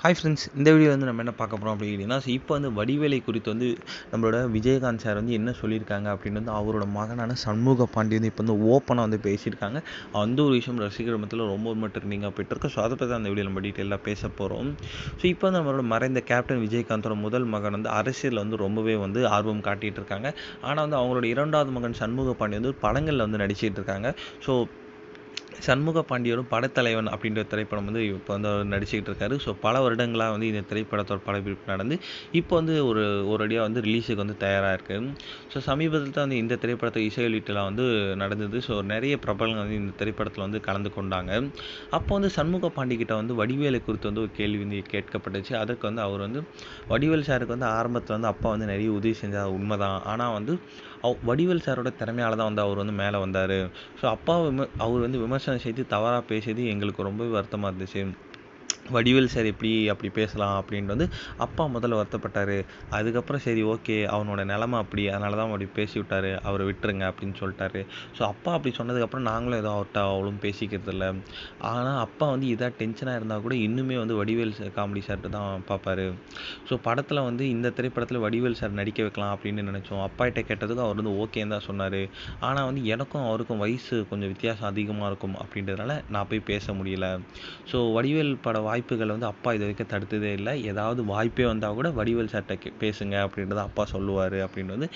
Hi friends, இந்த video வந்து நம்ம என்ன பார்க்க போகிறோம் அப்படின்னா, இப்போ வந்து வடிவேலை குறித்து வந்து நம்மளோட விஜயகாந்த் சார் வந்து என்ன சொல்லியிருக்காங்க அப்படின்னு வந்து அவரோட மகனான சண்முக பாண்டி வந்து இப்போ வந்து ஓப்பனாக வந்து பேசியிருக்காங்க. அந்த ஒரு விஷயம் ரசிகர் மத்தியில் ரொம்ப ட்ரெண்டிங்காக போயிட்டுருக்கு. ஸோ அதை பற்றி தான் அந்த வீடியோ நம்ம டீட்டெயிலாக பேச போகிறோம். ஸோ இப்போ வந்து நம்மளோட மறைந்த கேப்டன் விஜயகாந்தோட முதல் மகன் வந்து அரசியலில் வந்து ரொம்பவே வந்து ஆர்வம் காட்டிகிட்டு இருக்காங்க. ஆனால் வந்து அவங்களோட இரண்டாவது மகன் சண்முக பாண்டி வந்து படங்களில் வந்து நடிச்சிட்டு இருக்காங்க. ஸோ சண்முக பாண்டியரும் படத்தலைவன் அப்படின்ற திரைப்படம் வந்து இப்போ வந்து அவர் நடிச்சுக்கிட்டு இருக்காரு. ஸோ பல வருடங்களாக வந்து இந்த திரைப்படத்தோட படப்பிடிப்பு நடந்து இப்போ வந்து ஒரு அடியாக வந்து ரிலீஸுக்கு வந்து தயாராக இருக்குது. ஸோ சமீபத்தில் தான் வந்து இந்த திரைப்படத்தை இசை வெளியீட்டுலாம் வந்து நடந்தது. ஸோ நிறைய பிரபலங்கள் வந்து இந்த திரைப்படத்தில் வந்து கலந்து கொண்டாங்க. அப்போ வந்து சண்முக பாண்டிக்கிட்ட வந்து வடிவேலு குறித்து வந்து ஒரு கேள்வி வந்து கேட்கப்பட்டுச்சு. அதற்கு வந்து அவர் வந்து வடிவேல் சாருக்கு வந்து ஆரம்பத்தில் வந்து அப்பா வந்து நிறைய உதவி செஞ்சால் உண்மைதான். ஆனால் வந்து வடிவேல் சாரோட திறமையால தான் வந்து அவர் வந்து மேலே வந்தார். ஸோ அப்பா அவர் வந்து விமர்சனம் செய்து தவறாக பேசியது எங்களுக்கு ரொம்பவே வருத்தமாக இருந்துச்சு. வடிவேல் சார் எப்படி அப்படி பேசலாம் அப்படின்ட்டு வந்து அப்பா முதல்ல வருத்தப்பட்டார். அதுக்கப்புறம் சரி ஓகே, அவனோட நிலமை அப்படி, அதனால தான் அப்படி பேசி விட்டார், அவரை விட்டுருங்க அப்படின்னு சொல்லிட்டாரு. ஸோ அப்பா அப்படி சொன்னதுக்கப்புறம் நாங்களும் ஏதோ அவர்கிட்ட அவ்வளோ பேசிக்கிறது இல்லை. ஆனால் அப்பா வந்து இதாக டென்ஷனாக இருந்தால் கூட இன்னுமே வந்து வடிவேல் சார் காமெடி சார்ட்டு தான் பார்ப்பாரு. ஸோ படத்தில் வந்து இந்த திரைப்படத்தில் வடிவேல் சார் நடிக்க வைக்கலாம் அப்படின்னு நினச்சோம். அப்பாகிட்ட கேட்டதுக்கு அவர் வந்து ஓகேன்னு தான் சொன்னார். ஆனால் வந்து எனக்கும் அவருக்கும் வயசு கொஞ்சம் வித்தியாசம் அதிகமாக இருக்கும் அப்படின்றதுனால நான் போய் பேச முடியல. ஸோ வடிவேல் பட வாய்ப்புகளை வந்து அப்பா இது வரைக்கும் தடுத்ததே இல்லை. ஏதாவது வாய்ப்பே வந்தால் கூட வடிவேல் சார்கிட்ட பேசுங்க அப்படின்றத அப்பா சொல்லுவார் அப்படின்னு வந்து